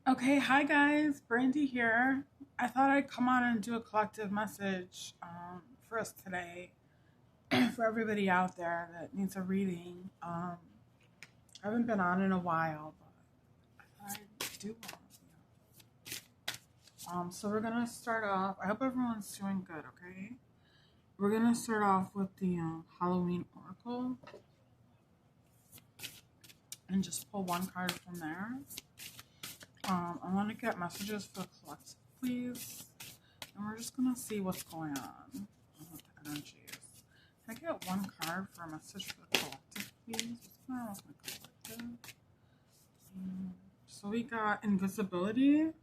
Okay, hi guys, Brandy here. I thought I'd come on and do a collective message for us today, for everybody out there that needs a reading. I haven't been on in a while, but I do want to. So we're gonna start off. I hope everyone's doing good. Okay, we're gonna start off with the Halloween Oracle and just pull one card from there. I want to get messages for collective, please. And we're just going to see what's going on with the energies. Can I get one card for a message for the collective, please? What's going on with my collective? So we got Invisibility.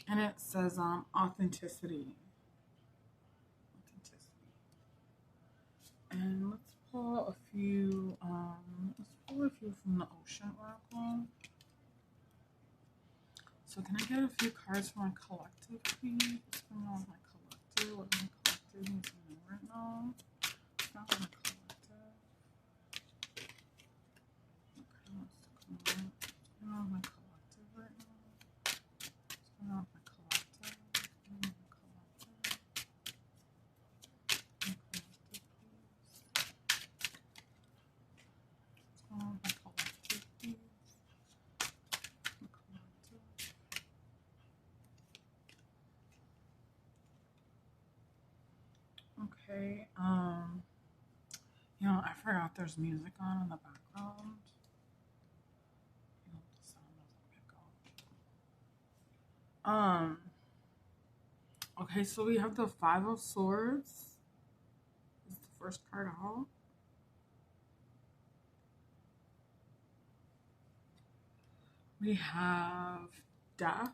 And it says authenticity. Authenticity. And let's pull a few, from the Ocean Oracle. So can I get a few cards for my collective, please? What's going on with my collective? What my collective needs to know right now? What's not my collective? Okay, what's going on? What's going on with my collective right now? What's going on with my collective? What's going on with my collective? My collective, please. What's going on with my collective, please? My collective. Okay, I forgot there's music on in the background. I hope the sound doesn't pick up. Okay, so we have the Five of Swords. Is the first card out. We have Death.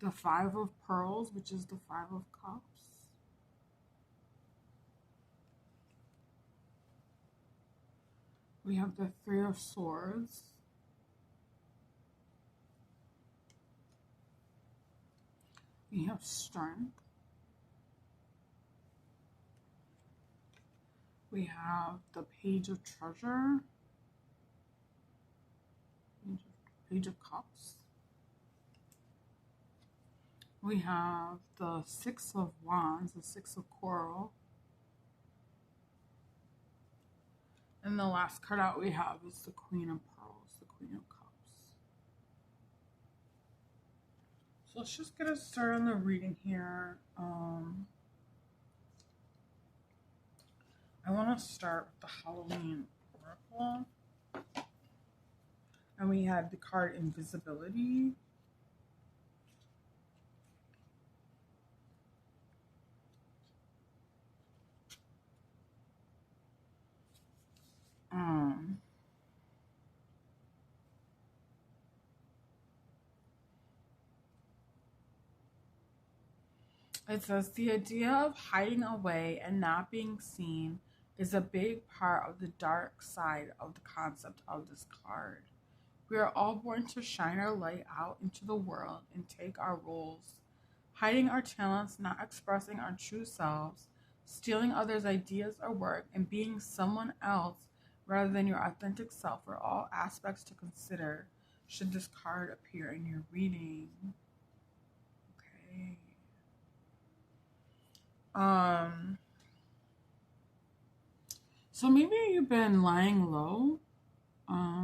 The Five of Pearls, which is the Five of Cups. We have the Three of Swords. We have Strength. We have the Page of Treasure. Page of Cups. We have the Six of Wands, the Six of Coral. And the last card out we have is the Queen of Pearls, the Queen of Cups. So let's just get us started on the reading here. I want to start with the Halloween Oracle. And we have the card Invisibility. It says the idea of hiding away and not being seen is a big part of the dark side of the concept of this card. We are all born to shine our light out into the world and take our roles. Hiding our talents, not expressing our true selves, stealing others' ideas or work, and being someone else rather than your authentic self are all aspects to consider should this card appear in your reading. Okay. So maybe you've been lying low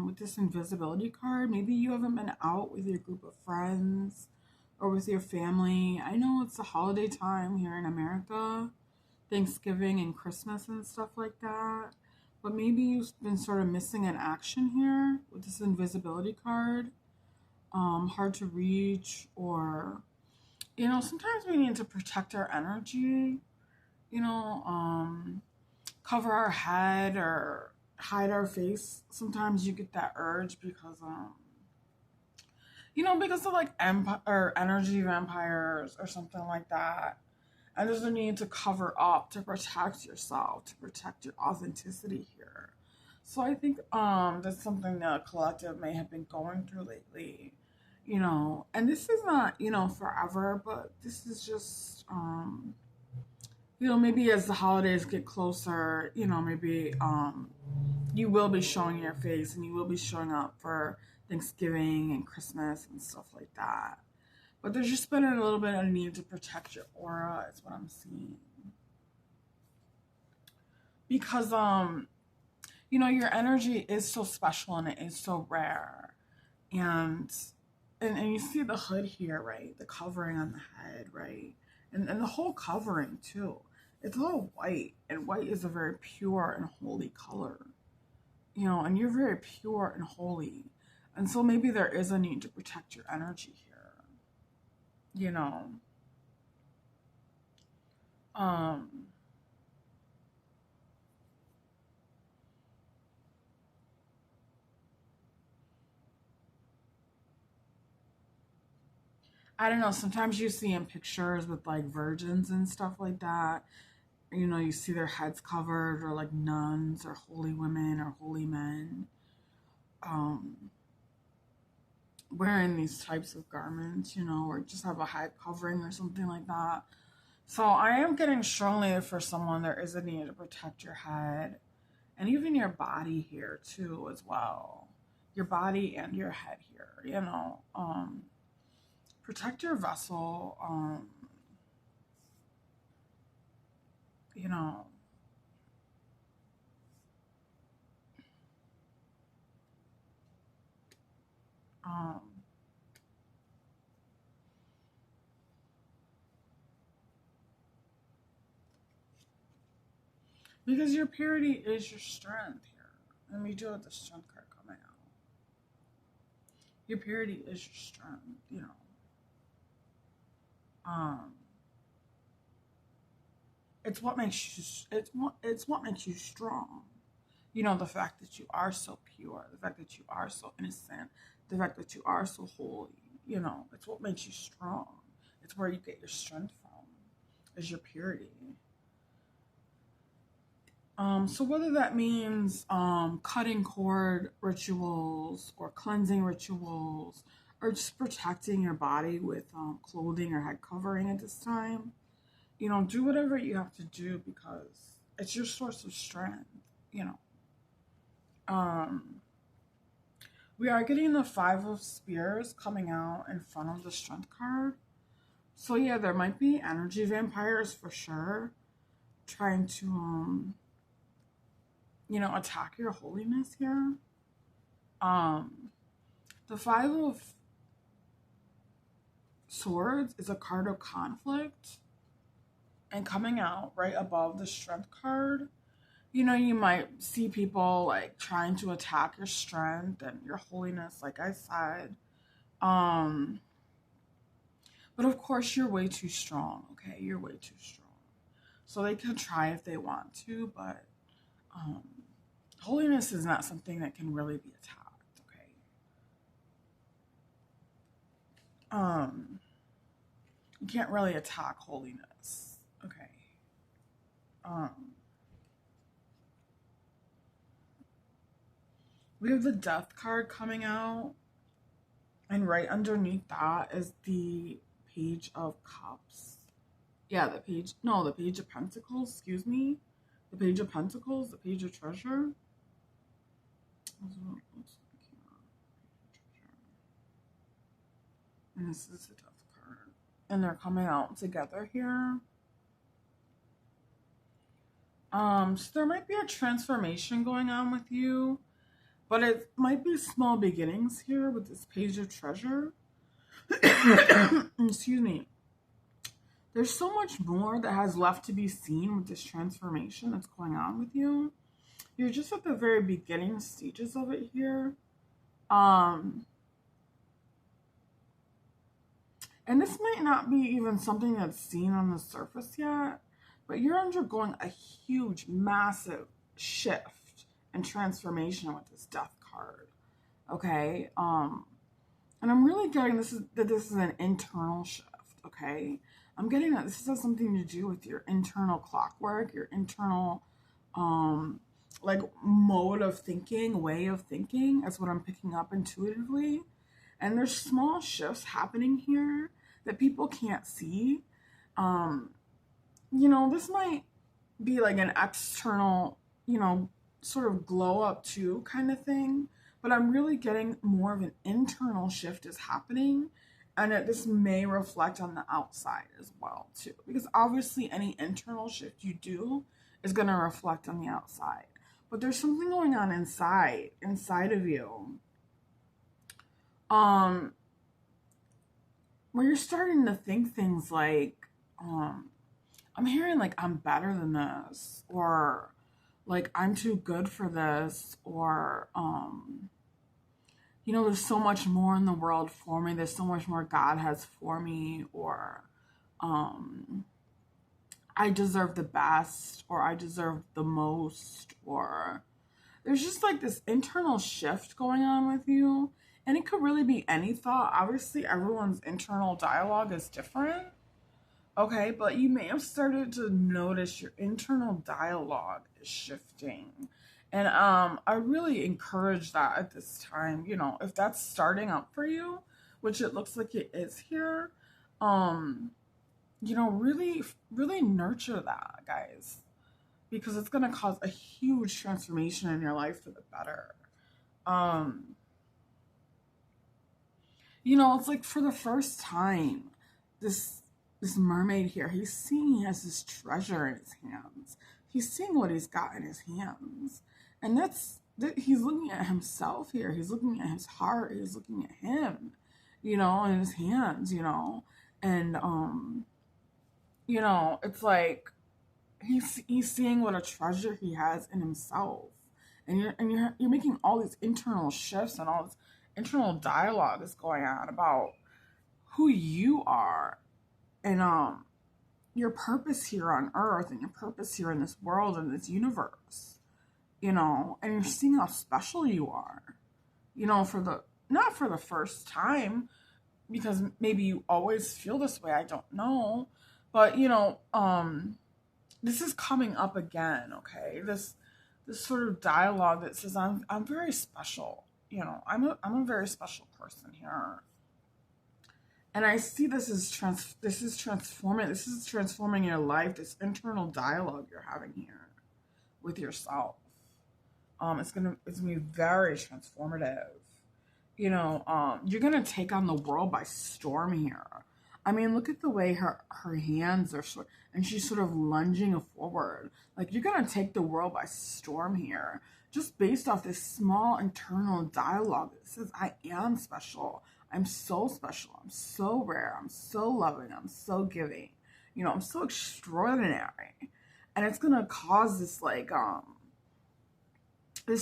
with this invisibility card. Maybe you haven't been out with your group of friends or with your family. I know it's the holiday time here in America, Thanksgiving and Christmas and stuff like that. But maybe you've been sort of missing in action here with this invisibility card. Hard to reach, or sometimes we need to protect our energy. You know, cover our head or hide our face. Sometimes you get that urge because because of like empire or energy vampires or something like that. And there's a need to cover up to protect yourself, to protect your authenticity here. So I think that's something that a collective may have been going through lately. And this is not, forever, but this is just You know, maybe as the holidays get closer, you know, maybe you will be showing your face and you will be showing up for Thanksgiving and Christmas and stuff like that. But there's just been a little bit of a need to protect your aura, is what I'm seeing. Because you know, your energy is so special and it is so rare. And and you see the hood here, right? The covering on the head, right? And the whole covering too. It's all white, and white is a very pure and holy color. You know, and you're very pure and holy. And so maybe there is a need to protect your energy here. You know. Um I don't know, sometimes you see in pictures with like virgins and stuff like that. You know, you see their heads covered, or like nuns or holy women or holy men. Um Wearing these types of garments, you know, or just have a head covering or something like that. So I am getting strongly for someone there is a need to protect your head and even your body here too as well. Your body and your head here, you know. Protect your vessel, you know. Um because your purity is your strength here. And we do have the strength card coming out. Your purity is your strength, you know. Um it's what makes you it's what makes you strong. You know, the fact that you are so pure, the fact that you are so innocent, the fact that you are so holy, you know, it's what makes you strong. It's where you get your strength from, is your purity. So whether that means cutting cord rituals or cleansing rituals or just protecting your body with clothing or head covering at this time, you know, do whatever you have to do because it's your source of strength, you know. Um, we are getting the Five of Spears coming out in front of the Strength card. So yeah, there might be energy vampires for sure trying to you know, attack your holiness here. Um the Five of Swords is a card of conflict, and coming out right above the Strength card, you know, you might see people like trying to attack your strength and your holiness, like I said. Um but of course you're way too strong, okay? You're way too strong. So they can try if they want to, but um, holiness is not something that can really be attacked. Okay. You can't really attack holiness. Okay. Um, we have the Death card coming out, and right underneath that is the Page of Cups. Yeah, the page. No, the Page of Pentacles. Excuse me. The Page of Pentacles. The Page of Treasure. And this is the Death card. And they're coming out together here. So there might be a transformation going on with you, but it might be small beginnings here with this Page of Treasure. Excuse me. There's so much more that has left to be seen with this transformation that's going on with you. You're just at the very beginning stages of it here. And this might not be even something that's seen on the surface yet, but you're undergoing a huge, massive shift and transformation with this Death card. Okay? And I'm really getting this is an internal shift, okay? I'm getting that this has something to do with your internal clockwork, your internal like mode of thinking, way of thinking. That's what I'm picking up intuitively. And there's small shifts happening here that people can't see. Um, this might be like an external, sort of glow up too kind of thing. But I'm really getting more of an internal shift is happening. And this may reflect on the outside as well too. Because obviously any internal shift you do is going to reflect on the outside. But there's something going on inside of you. Um, where you're starting to think things like, I'm hearing like I'm better than this, or like I'm too good for this, or there's so much more in the world for me. There's so much more God has for me, or um I deserve the best, or I deserve the most, or there's just like this internal shift going on with you. And it could really be any thought. Obviously, everyone's internal dialogue is different. Okay, but you may have started to notice your internal dialogue is shifting. And I really encourage that at this time, if that's starting up for you, which it looks like it is here, um, really, really nurture that, guys, because it's going to cause a huge transformation in your life for the better. Um, it's like for the first time, this this mermaid here, he's seeing he has this treasure in his hands. He's seeing what he's got in his hands. And he's looking at himself here. He's looking at his heart. He's looking at him, in his hands, And it's like he's seeing what a treasure he has in himself. And you're making all these internal shifts, and all this internal dialogue is going on about who you are, and your purpose here on earth, and your purpose here in this world and this universe, and you're seeing how special you are, for the not for the first time, because maybe you always feel this way, I don't know, but this is coming up again. Okay, this sort of dialogue that says I'm very special. I'm a very special person here. And I see this is transforming. This is transforming your life. This internal dialogue you're having here with yourself. It's gonna be very transformative. You're gonna take on the world by storm here. I mean, look at the way her hands are and she's sort of lunging forward. Like, you're gonna take the world by storm here, just based off this small internal dialogue that says, I am special. I'm so special. I'm so rare. I'm so loving. I'm so giving. I'm so extraordinary. And it's gonna cause this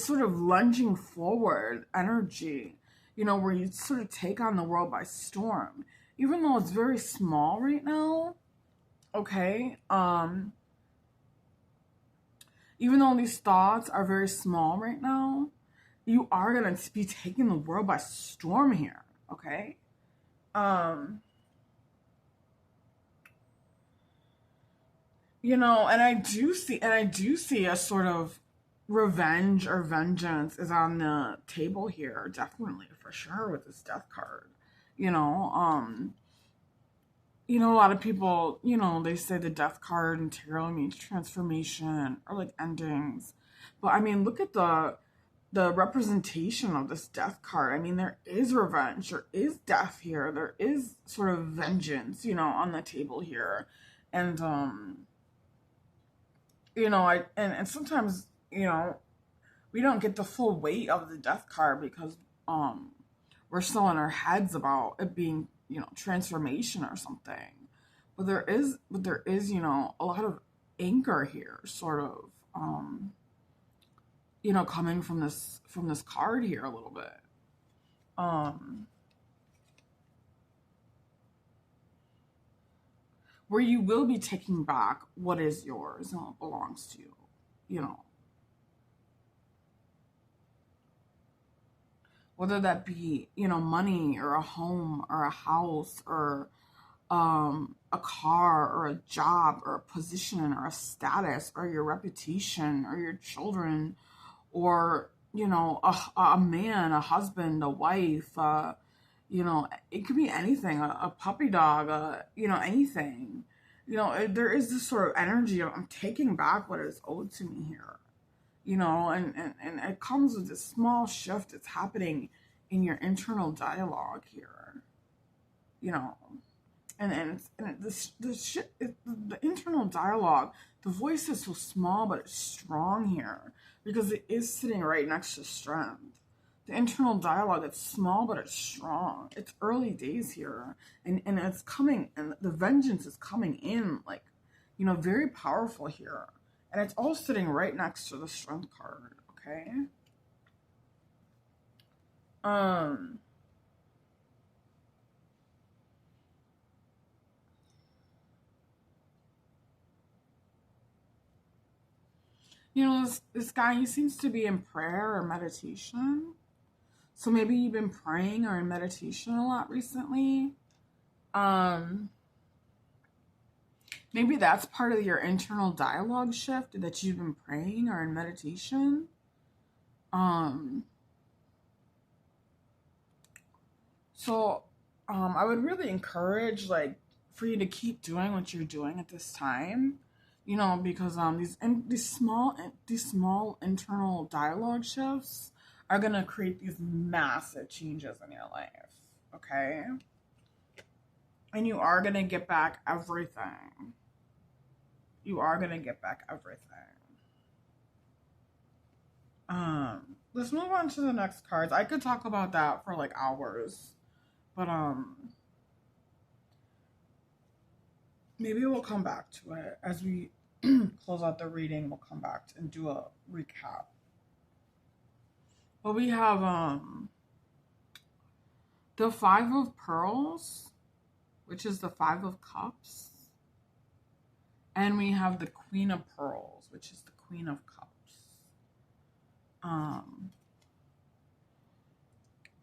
sort of lunging forward energy, where you sort of take on the world by storm. Even though it's very small right now, okay? Even though these thoughts are very small right now, you are going to be taking the world by storm here, okay? And I do see a sort of revenge or vengeance is on the table here, definitely, for sure, with this death card. A lot of people, they say the death card in tarot means transformation or like endings. But I mean, look at the representation of this death card. I mean, there is revenge, there is death here, there is sort of vengeance, on the table here. And and sometimes, we don't get the full weight of the death card because we're still in our heads about it being, transformation or something. But there is, a lot of anger here, sort of, coming from this card here a little bit. Where you will be taking back what is yours and what belongs to you, whether that be, money or a home or a house or a car or a job or a position or a status or your reputation or your children or, a man, a husband, a wife, it could be anything, a puppy dog, anything. You know, there is this sort of energy of I'm taking back what is owed to me here. You know, and it comes with this small shift that's happening in your internal dialogue here. You know, the internal dialogue, the voice is so small but it's strong here because it is sitting right next to strength. The internal dialogue, it's small but it's strong. It's early days here, and it's coming, and the vengeance is coming in like, you know, very powerful here, and it's all sitting right next to the strength card. Okay. um you know, this guy, he seems to be in prayer or meditation. So maybe you've been praying or in meditation a lot recently. Um, Maybe that's part of your internal dialogue shift, that you've been praying or in meditation. Um, I would really encourage like for you to keep doing what you're doing at this time. You know, because these small internal dialogue shifts are gonna create these massive changes in your life. Okay, and you are gonna get back everything. You are gonna get back everything. Let's move on to the next cards. I could talk about that for like hours, but maybe we'll come back to it as we close out the reading. We'll come back and do a recap. But we have the Five of Pearls, which is the Five of Cups, and we have the Queen of Pearls, which is the Queen of Cups.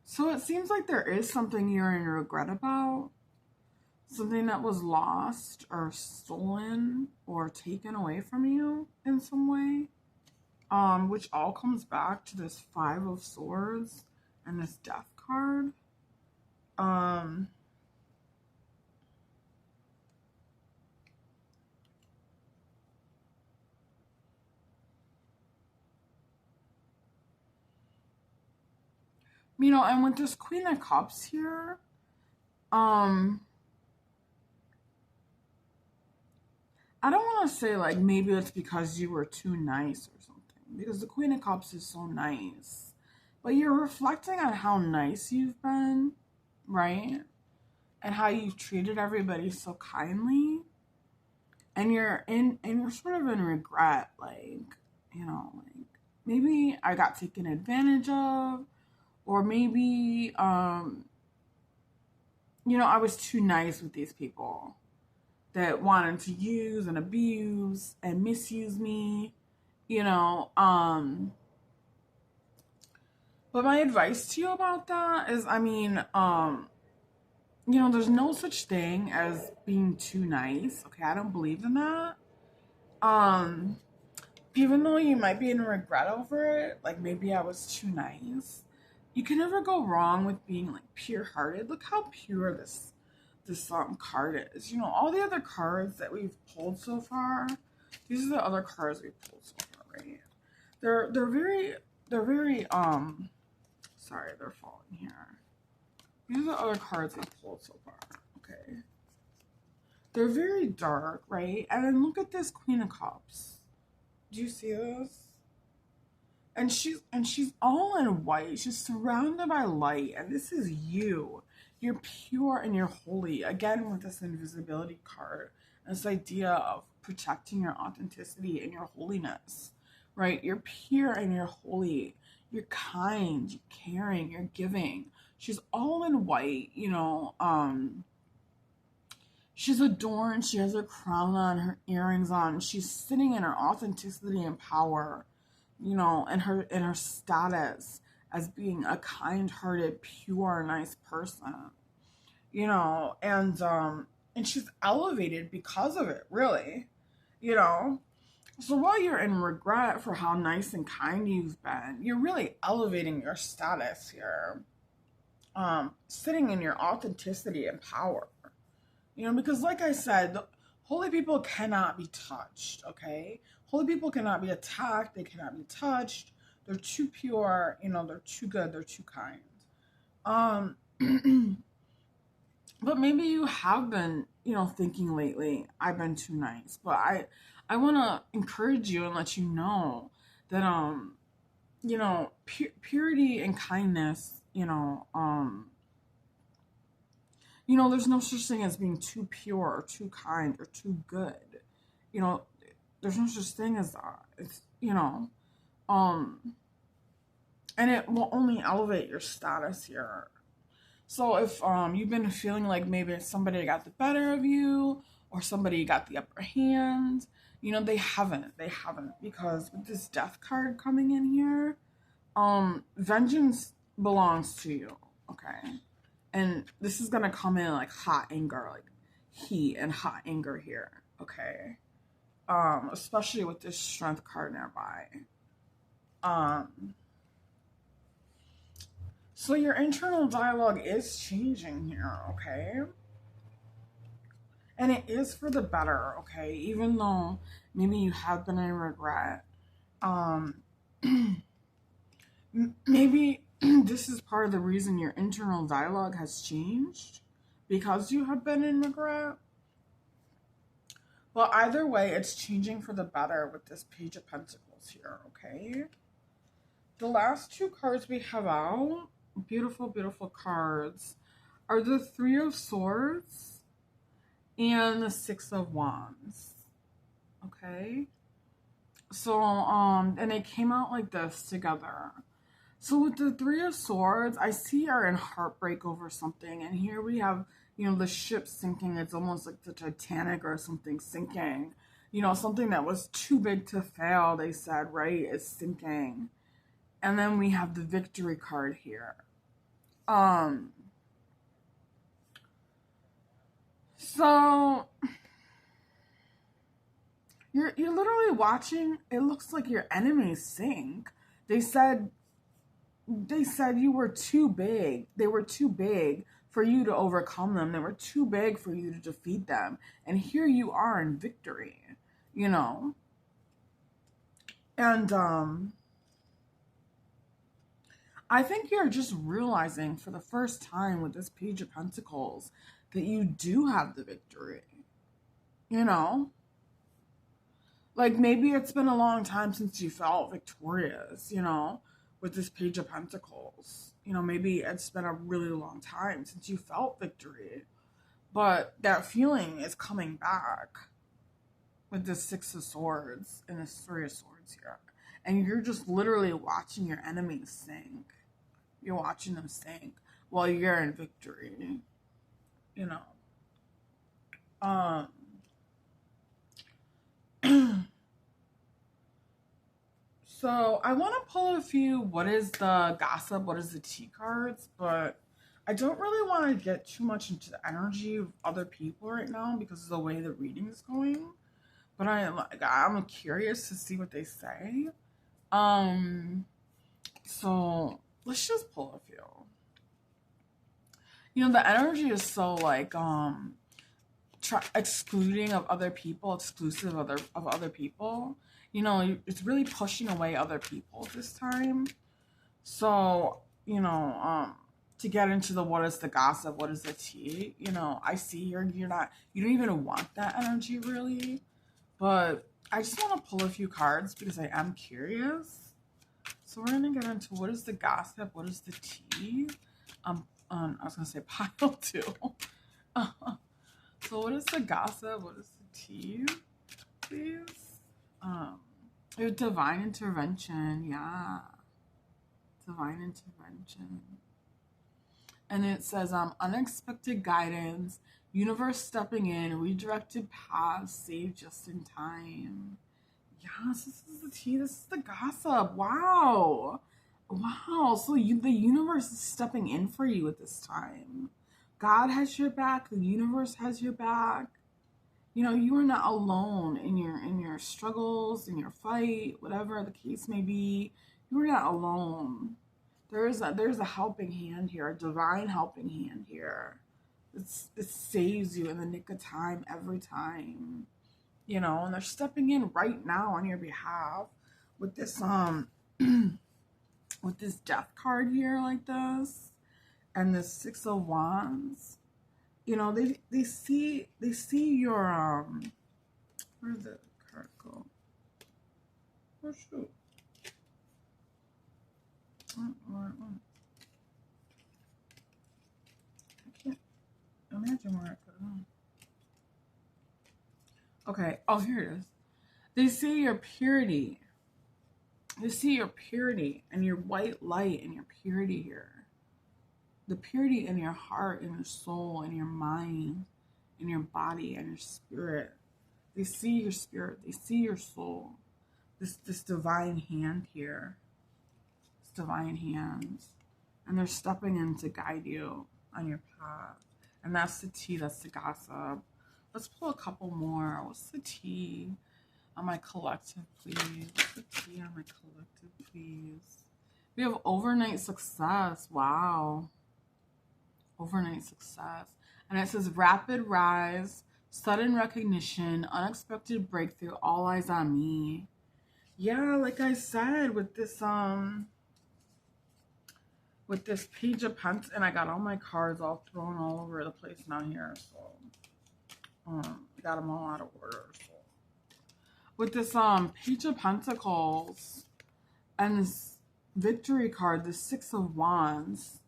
So it seems like there is something you're in regret about, something that was lost or stolen or taken away from you in some way. Which all comes back to this Five of Swords and this Death card. Um, you know, and with this Queen of Cups here, um, I don't want to say like maybe it's because you were too nice or something, because the Queen of Cups is so nice, but you're reflecting on how nice you've been, right? And how you've treated everybody so kindly, and you're sort of in regret, like, you know, like maybe I got taken advantage of, or maybe you know, I was too nice with these people that wanted to use and abuse and misuse me, you know. But my advice to you about that is, I mean, you know, there's no such thing as being too nice. Okay, I don't believe in that. Um, Even though you might be in regret over it, like maybe I was too nice, you can never go wrong with being like pure hearted. Look how pure this card is. You know, all the other cards that we've pulled so far, these are the other cards we've pulled so far, right? They're very sorry, they're falling here. These are the other cards we've pulled so far. Okay. They're very dark, right? And then look at this Queen of Cups. Do you see this? And she's all in white. She's surrounded by light, and this is you. You're pure and you're holy. Again, with this invisibility card, this idea of protecting your authenticity and your holiness, right? You're pure and you're holy. You're kind, you're caring, you're giving. She's all in white, you know. She's adorned. She has her crown on, her earrings on. She's sitting in her authenticity and power, you know, and her status as being a kind-hearted, pure, nice person, you know, and she's elevated because of it, really, you know. So while you're in regret for how nice and kind you've been, you're really elevating your status here, sitting in your authenticity and power. You know, because like I said, Holy people cannot be touched, okay? Holy people cannot be attacked. They cannot be touched. They're too pure, they're too good, they're too kind. Um, but maybe you have been, thinking lately, I've been too nice. But I want to encourage you and let you know that, purity and kindness, there's no such thing as being too pure or too kind or too good. You know, there's no such thing as that. It's, um, and it will only elevate your status here. So if you've been feeling like maybe somebody got the better of you or somebody got the upper hand, they haven't. They haven't, because with this death card coming in here, vengeance belongs to you, okay? And this is gonna come in like hot anger, like heat and hot anger here, okay? Especially with this strength card nearby. So your internal dialogue is changing here, okay? And it is for the better, okay? Even though maybe you have been in regret. Maybe this is part of the reason your internal dialogue has changed, because you have been in regret. But either way, it's changing for the better with this Page of Pentacles here, okay? The last two cards we have out, beautiful, beautiful cards, are the Three of Swords and the Six of Wands, okay? So, and they came out like this together. So with the Three of Swords, I see you're in heartbreak over something. And here we have, the ship sinking. It's almost like the Titanic or something sinking. Something that was too big to fail, they said, right, is sinking. And then we have the Victory card here. So you're literally watching, it looks like your enemies sink. They said you were too big. They were too big for you to overcome them. They were too big for you to defeat them. And here you are in victory, And I think you're just realizing for the first time with this Page of Pentacles that you do have the victory. Like maybe it's been a long time since you felt victorious, with this Page of Pentacles. Maybe it's been a really long time since you felt victory. But that feeling is coming back with this Six of Swords and this Three of Swords here. And you're just literally watching your enemies sink. You're watching them sink while you're in victory. So I want to pull a few what is the gossip, what is the tea cards, but I don't really want to get too much into the energy of other people right now because of the way the reading is going. But I'm curious to see what they say. So let's just pull a few. The energy is so like excluding of other people, exclusive of other people. It's really pushing away other people this time. So, to get into the what is the gossip, what is the tea, I see here you don't even want that energy really. But I just want to pull a few cards because I am curious. So we're going to get into what is the gossip, what is the tea. I was going to say pile two. So what is the gossip, what is the tea, please? Divine intervention, yeah. Divine intervention. And it says, unexpected guidance, universe stepping in, redirected paths, saved just in time. Yes, this is the tea, this is the gossip. Wow. So the universe is stepping in for you at this time. God has your back, the universe has your back. You are not alone in your struggles, in your fight, whatever the case may be. You are not alone. There's a helping hand here, a divine helping hand here. It saves you in the nick of time every time. And they're stepping in right now on your behalf with this with this death card here like this and this Six of Wands. They see your where did the card go? Oh shoot. I can't imagine where I put it on. Okay. Oh, here it is. They see your purity. They see your purity and your white light and your purity here. The purity in your heart and your soul and your mind and your body and your spirit. They see your spirit. They see your soul. This divine hand here. This divine hands. And they're stepping in to guide you on your path. And that's the tea. That's the gossip. Let's pull a couple more. What's the tea on my collective, please? What's the tea on my collective, please? We have overnight success. Wow. Overnight success. And it says rapid rise, sudden recognition, unexpected breakthrough, all eyes on me. Yeah, like I said, with this Page of Pentacles, and I got all my cards all thrown all over the place now here, so I got them all out of order. So with this Page of Pentacles and this Victory card, the Six of Wands,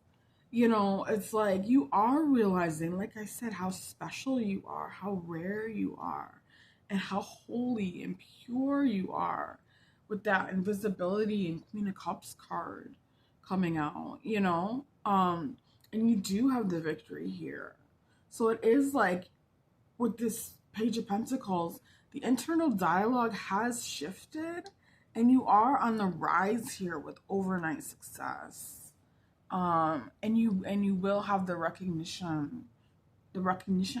it's like you are realizing, like I said, how special you are, how rare you are, and how holy and pure you are with that Invisibility and Queen of Cups card coming out, and you do have the victory here. So it is like with this Page of Pentacles, the internal dialogue has shifted and you are on the rise here with overnight success. And you will have the recognition,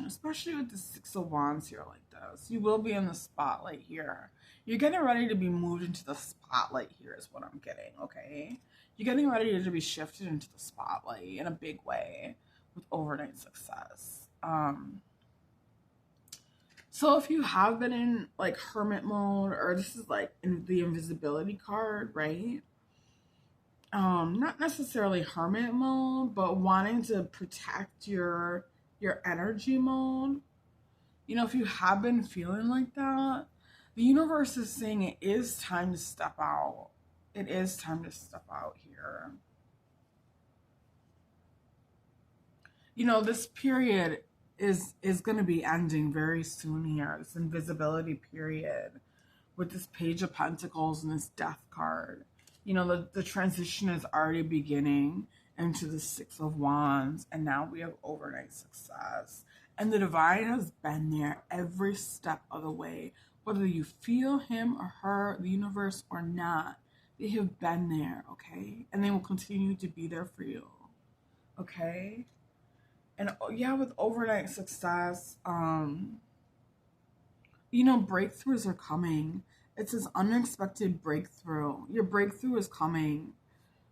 especially with the Six of Wands here like this. You will be in the spotlight here. You're getting ready to be moved into the spotlight here is what I'm getting, okay? You're getting ready to be shifted into the spotlight in a big way with overnight success. So if you have been in like hermit mode, or this is like in the Invisibility card, right? Not necessarily hermit mode, but wanting to protect your energy mode. If you have been feeling like that, the universe is saying it is time to step out. It is time to step out here. This period is going to be ending very soon here. This invisibility period with this Page of Pentacles and this Death card. The transition is already beginning into the Six of Wands, and now we have overnight success. And the divine has been there every step of the way. Whether you feel him or her, the universe, or not, they have been there, okay? And they will continue to be there for you, okay? And yeah, with overnight success, breakthroughs are coming. It's this unexpected breakthrough. Your breakthrough is coming,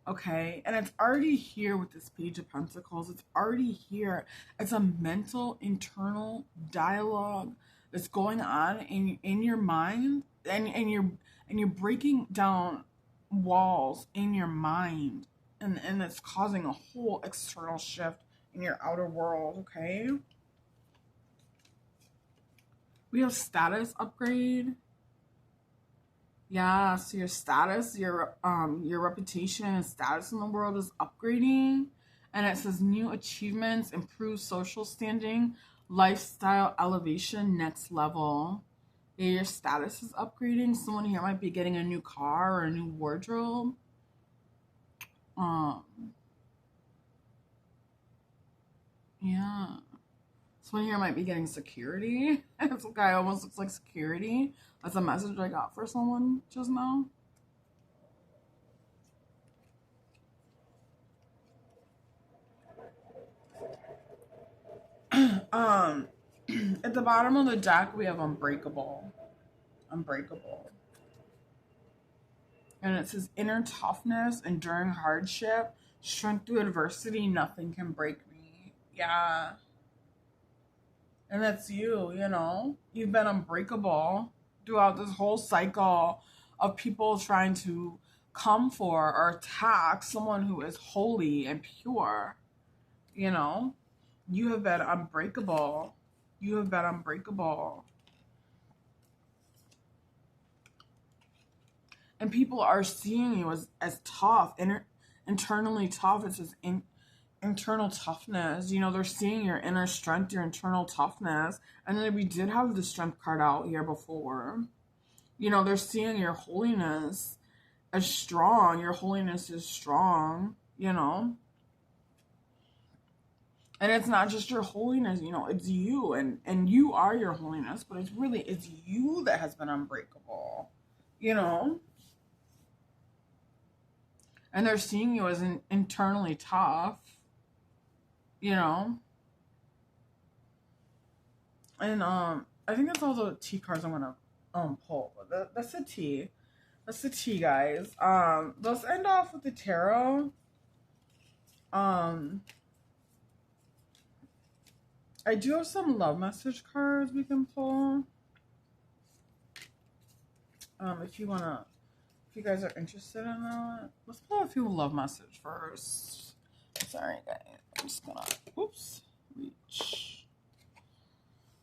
okay? And it's already here with this Page of Pentacles. It's already here. It's a mental, internal dialogue that's going on in your mind, and you're breaking down walls in your mind, and it's causing a whole external shift in your outer world, okay? We have status upgrade. Yeah, so your status, your reputation and status in the world is upgrading. And it says new achievements, improved social standing, lifestyle elevation, next level. Yeah, your status is upgrading. Someone here might be getting a new car or a new wardrobe. Yeah. Someone here might be getting security. This guy almost looks like security. That's a message I got for someone just now. At the bottom of the deck, we have unbreakable. Unbreakable. And it says inner toughness, enduring hardship, strength through adversity, nothing can break me. Yeah. And that's you, you know? You've been unbreakable throughout this whole cycle of people trying to come for or attack someone who is holy and pure, you know? You have been unbreakable. You have been unbreakable. And people are seeing you as tough, internally tough. It's just internal toughness. You know, they're seeing your inner strength, your internal toughness. And then we did have the strength card out here before. You know, they're seeing your holiness as strong. Your holiness is strong, you know. And it's not just your holiness, you know, it's you. And you are your holiness, but it's you that has been unbreakable, you know. And they're seeing you as internally tough, you know. And I think that's all the T cards I'm gonna pull. But that's the T. That's the T, guys. Let's end off with the tarot. I do have some love message cards we can pull. If you guys are interested in that. Let's pull a few love message first. Sorry, guys. I'm just gonna, reach.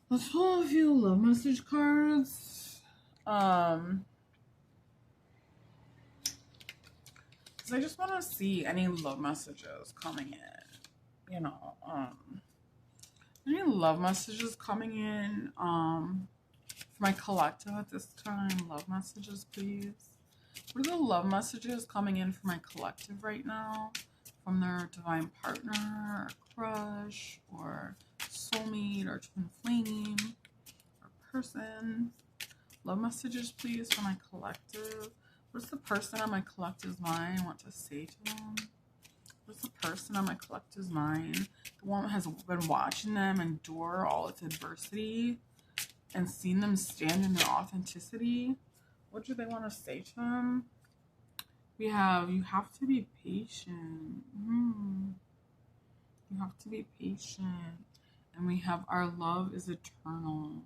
Let's pull a few love message cards. Because I just want to see any love messages coming in. You know, any love messages coming in, for my collective at this time. Love messages, please. What are the love messages coming in for my collective right now? From their divine partner, or crush, or soulmate, or twin flame, or person. Love messages, please, for my collective. What's the person on my collective's mind want to say to them? What's the person on my collective's mind? The one that has been watching them endure all its adversity and seen them stand in their authenticity. What do they want to say to them? We have, you have to be patient. You have to be patient. And we have, our love is eternal.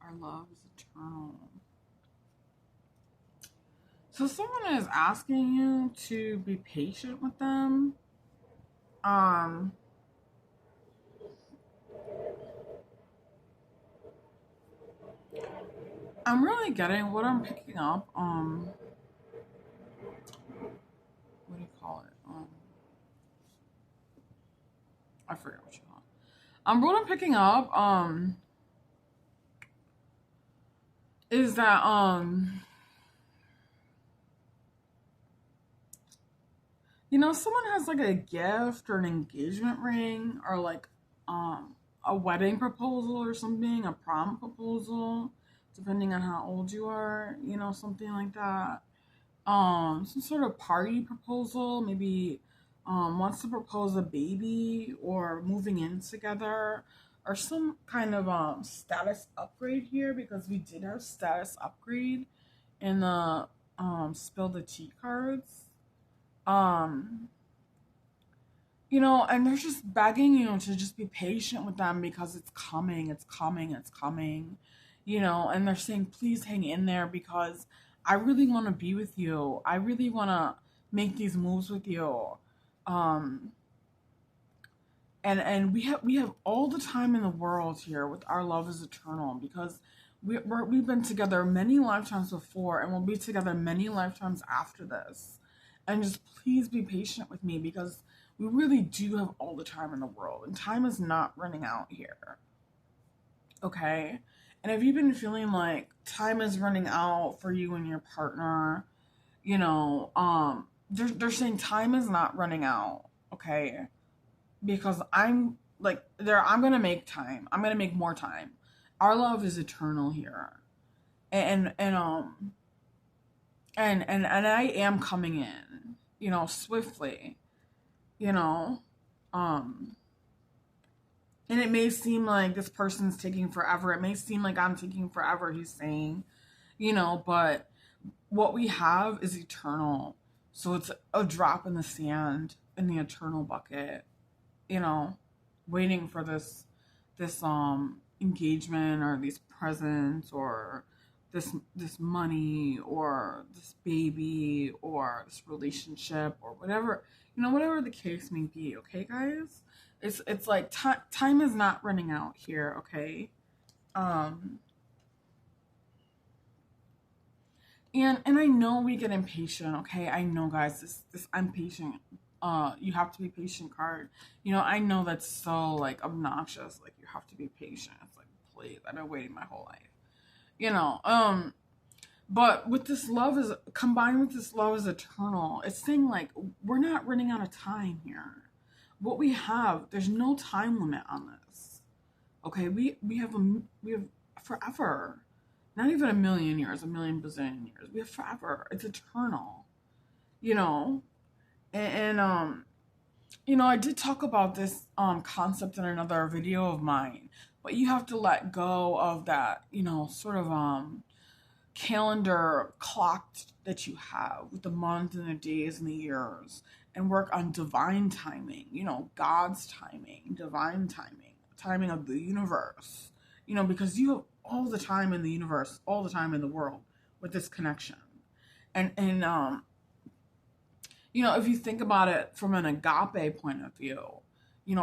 Our love is eternal. So someone is asking you to be patient with them. I'm really getting what I'm picking up. What do you call it? I forget what you call it. What I'm picking up, is that, you know, someone has like a gift or an engagement ring or like a wedding proposal or something, a prom proposal, depending on how old you are, you know, something like that. Some sort of party proposal, maybe wants to propose a baby or moving in together or some kind of status upgrade here, because we did have status upgrade in the spill the tea cards. You know, and they're just begging you to just be patient with them because it's coming, it's coming, it's coming, you know, and they're saying, please hang in there because I really want to be with you. I really want to make these moves with you. And we have all the time in the world here with our love is eternal, because we've been together many lifetimes before and we'll be together many lifetimes after this. And just please be patient with me because we really do have all the time in the world and time is not running out here. Okay? And if you've been feeling like time is running out for you and your partner, you know, they're saying time is not running out, okay? Because I'm gonna make time. I'm gonna make more time. Our love is eternal here. And I am coming in, you know, swiftly, you know, and it may seem like this person's taking forever. It may seem like I'm taking forever, he's saying, you know, but what we have is eternal. So it's a drop in the sand in the eternal bucket, you know, waiting for this this engagement or these presents or this money or this baby or this relationship or whatever, whatever the case may be. Okay, guys, it's like time is not running out here. Okay. And I know we get impatient, okay? I know, guys, this I'm patient. You have to be patient card. I know that's so like obnoxious. Like, you have to be patient. It's like, please, I've been waiting my whole life. But with this love is combined with this love is eternal. It's saying like we're not running out of time here. What we have, there's no time limit on this. Okay, we have forever. Not even a million years, a million bazillion years. We have forever. It's eternal. And I did talk about this concept in another video of mine, but you have to let go of that, sort of calendar clock that you have with the months and the days and the years, and work on divine timing, God's timing, divine timing, timing of the universe, because you have all the time in the universe, all the time in the world with this connection. And if you think about it from an agape point of view,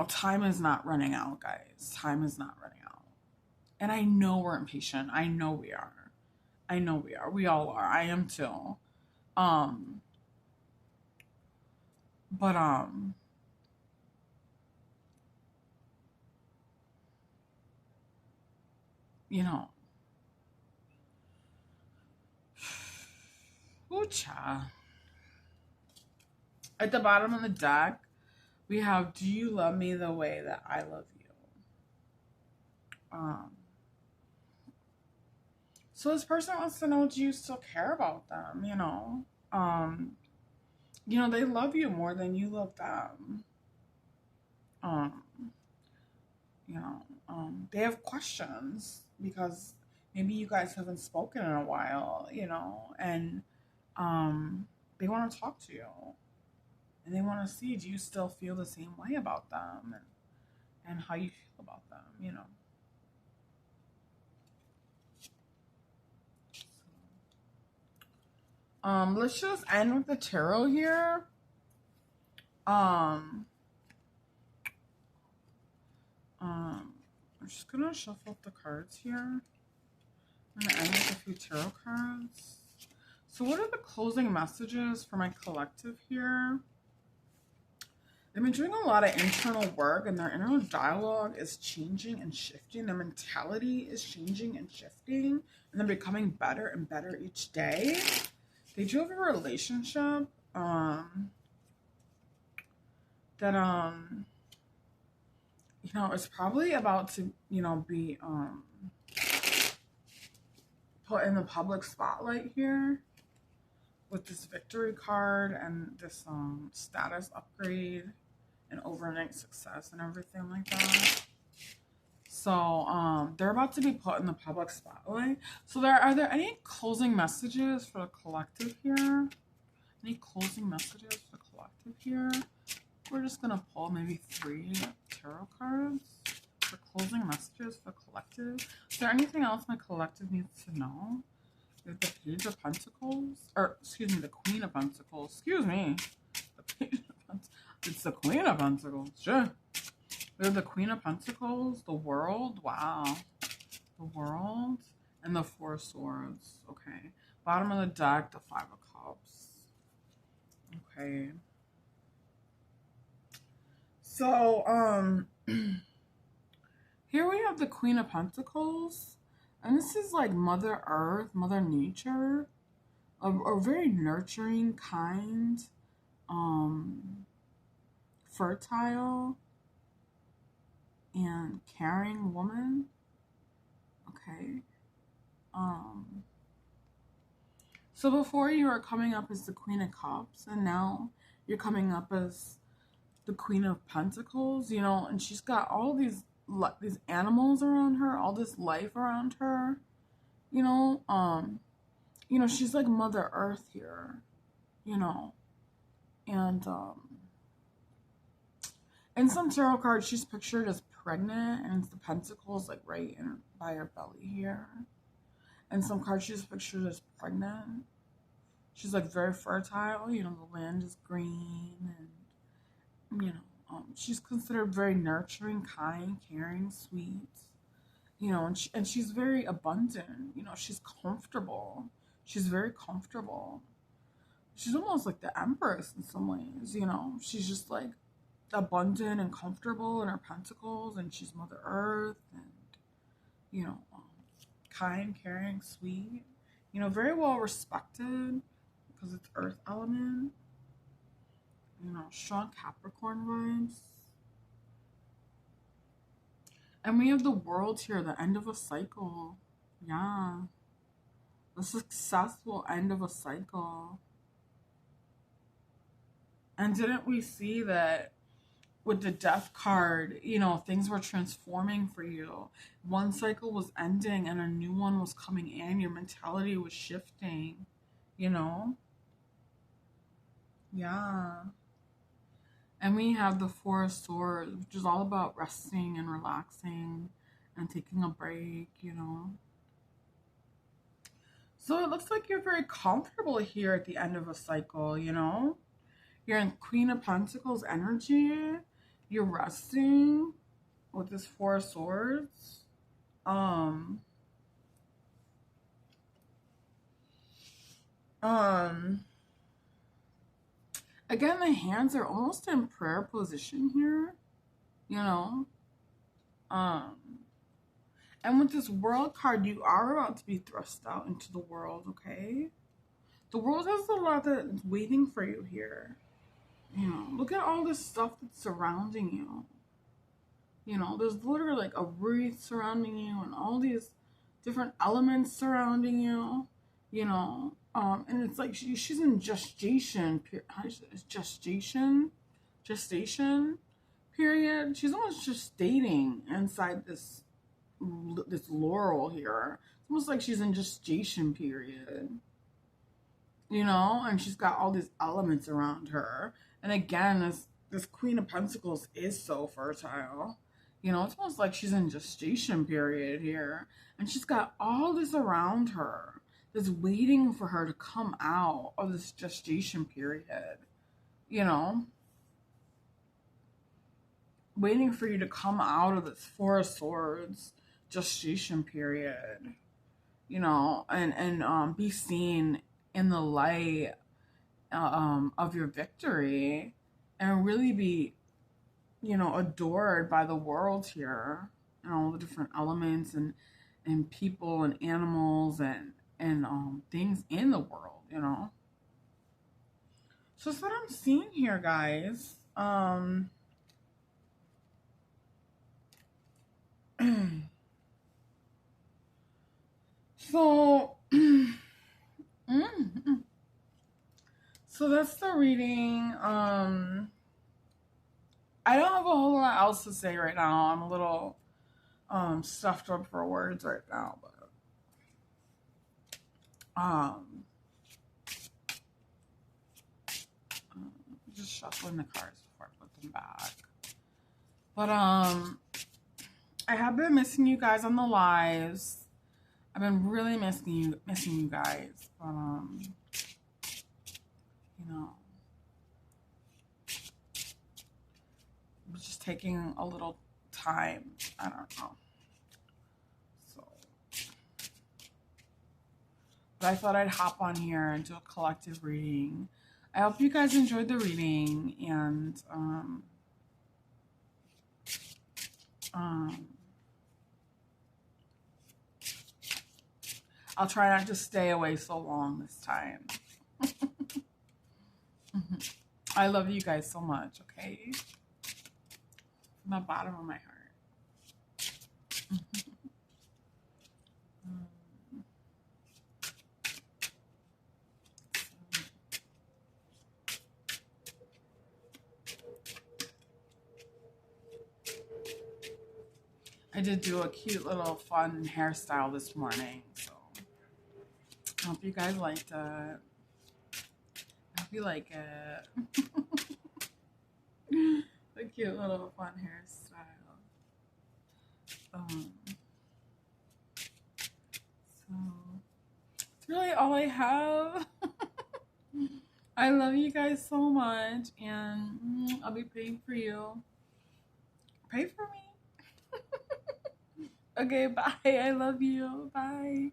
time is not running out, guys. Time is not running out. And I know we're impatient. I know we are. We all are. I am too. But ooh-cha. At the bottom of the deck, we have, do you love me the way that I love you? So this person wants to know, do you still care about them? They love you more than you love them. They have questions because maybe you guys haven't spoken in a while, and they want to talk to you. And they want to see, do you still feel the same way about them and how you feel about them, Let's just end with the tarot here. I'm just gonna shuffle up the cards here. I'm gonna end with a few tarot cards. So what are the closing messages for my collective here? They've been doing a lot of internal work, and their inner dialogue is changing and shifting. Their mentality is changing and shifting, and they're becoming better and better each day. They do have a relationship that is probably about to be put in the public spotlight here with this victory card and this status upgrade and overnight success and everything like that. So they're about to be put in the public spotlight. So are there any closing messages for the collective here? Any closing messages for the collective here? We're just gonna pull maybe 3 tarot cards for closing messages for collective. Is there anything else my collective needs to know? The Page of Pentacles, or excuse me, the Queen of Pentacles. Excuse me, the Page of Pentacles. It's the Queen of Pentacles. Sure. We have the Queen of Pentacles, the World. Wow, the World, and the 4 Swords. Okay. Bottom of the deck, the 5 of Cups. Okay. So here we have the Queen of Pentacles. And this is like Mother Earth, Mother Nature, a very nurturing, kind, fertile, and caring woman. Okay. So before you were coming up as the Queen of Cups, and now you're coming up as the Queen of Pentacles, and she's got all these animals around her, all this life around her, she's like Mother Earth here, and in some tarot cards she's pictured as pregnant, and it's the pentacles like right in by her belly here. And some cards she's pictured as pregnant. She's like very fertile. You know, the land is green, and you know, she's considered very nurturing, kind, caring, sweet. You know, and she's very abundant. You know, she's comfortable. She's very comfortable. She's almost like the Empress in some ways. You know, she's just like abundant and comfortable in her pentacles, and she's Mother Earth, and you know, kind, caring, sweet. You know, very well respected because it's Earth element. You know, strong Capricorn vibes. And we have the World here, the end of a cycle. Yeah. The successful end of a cycle. And didn't we see that with the Death card, you know, things were transforming for you. One cycle was ending and a new one was coming in. Your mentality was shifting, you know? Yeah. And we have the Four of Swords, which is all about resting and relaxing and taking a break, you know? So it looks like you're very comfortable here at the end of a cycle, you know? You're in Queen of Pentacles energy. You're resting with this Four of Swords. Again, the hands are almost in prayer position here, you know. And with this World card, you are about to be thrust out into the world, okay? The world has a lot that's waiting for you here. You know, look at all this stuff that's surrounding you. You know, there's literally like a wreath surrounding you and all these different elements surrounding you, you know. And it's like she's in gestation period. She's almost gestating inside this laurel here. It's almost like she's in gestation period, you know, and she's got all these elements around her. And again, this Queen of Pentacles is so fertile. You know, it's almost like she's in gestation period here. And she's got all this around her that's waiting for her to come out of this gestation period. You know? Waiting for you to come out of this Four of Swords gestation period. You know, and be seen in the light of your victory and really be, you know, adored by the world here and all the different elements and people and animals and things in the world, you know. So that's what I'm seeing here, guys. So so that's the reading. I don't have a whole lot else to say right now. I'm a little stuffed up for words right now, but just shuffling the cards before I put them back. But I have been missing you guys on the lives. I've been really missing you guys. But you know, it's just taking a little time. I don't know. So, but I thought I'd hop on here and do a collective reading. I hope you guys enjoyed the reading, and I'll try not to stay away so long this time. I love you guys so much, okay? From the bottom of my heart. I did do a cute little fun hairstyle this morning, so I hope you guys liked it. I hope you like it. A cute little fun hairstyle. So it's really all I have. I love you guys so much, and I'll be praying for you. Pray for me. Okay, bye. I love you. Bye.